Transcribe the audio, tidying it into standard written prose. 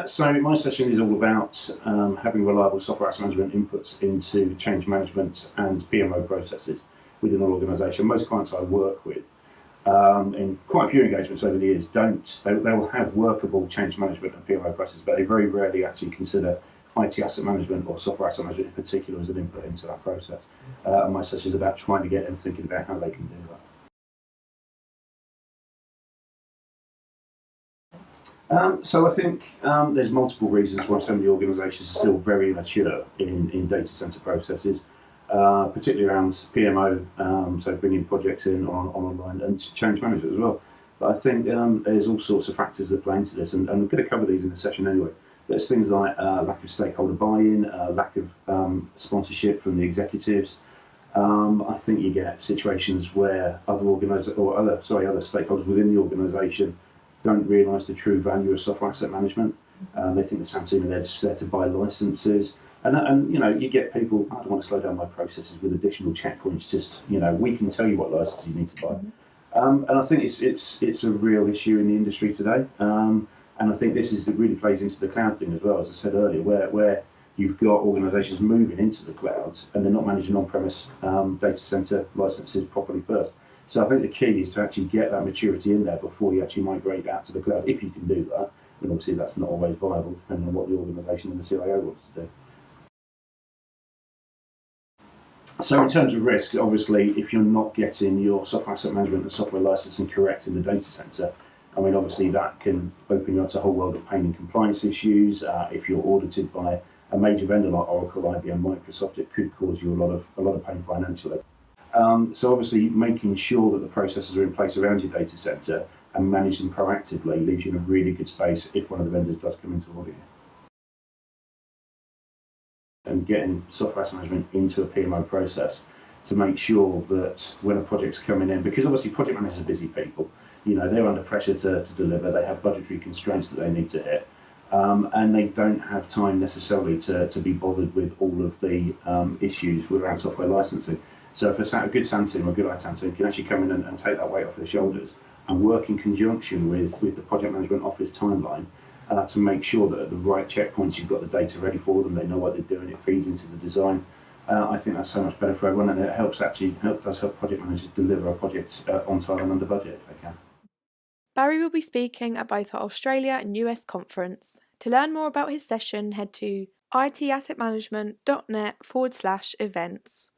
So my session is all about having reliable software asset management inputs into change management and PMO processes within an organisation. Most clients I work with, in quite a few engagements over the years, they will have workable change management and PMO processes, but they very rarely actually consider IT asset management or software asset management in particular as an input into that process. And my session is about trying to get them thinking about how they can do that. So I think there's multiple reasons why some of the organisations are still very mature in data centre processes, particularly around PMO, so bringing projects in on online, and change management as well. But I think there's all sorts of factors that play into this, and I'm going to cover these in the session anyway. There's things like lack of stakeholder buy-in, lack of sponsorship from the executives. I think you get situations where other stakeholders within the organisation don't realise the true value of software asset management. They think the SAM team are just there to buy licenses, and you get people. I don't want to slow down my processes with additional checkpoints. Just we can tell you what license you need to buy, and I think it's a real issue in the industry today. And I think it really plays into the cloud thing as well, as I said earlier, where you've got organisations moving into the cloud and they're not managing on-premise data centre licenses properly first. So I think the key is to actually get that maturity in there before you actually migrate out to the cloud, if you can do that. And obviously that's not always viable, depending on what the organisation and the CIO wants to do. So in terms of risk, obviously, if you're not getting your software asset management and software licensing correct in the data centre, I mean, obviously that can open you up to a whole world of pain and compliance issues. If you're audited by a major vendor like Oracle, IBM, Microsoft, it could cause you a lot of pain financially. So obviously making sure that the processes are in place around your data center and manage them proactively leaves you in a really good space if one of the vendors does come into audit. And getting software asset management into a PMO process to make sure that when a project's coming in, because obviously project managers are busy people, they're under pressure to deliver, they have budgetary constraints that they need to hit, and they don't have time necessarily to be bothered with all of the issues around software licensing. So if a good SAM team or a good ITAM team can actually come in and take that weight off their shoulders and work in conjunction with the project management office timeline to make sure that at the right checkpoints you've got the data ready for them, they know what they're doing, it feeds into the design. I think that's so much better for everyone, and it does help project managers deliver a project on time and under budget if they can. Barry will be speaking at both our Australia and US conference. To learn more about his session, head to itassetmanagement.net/events.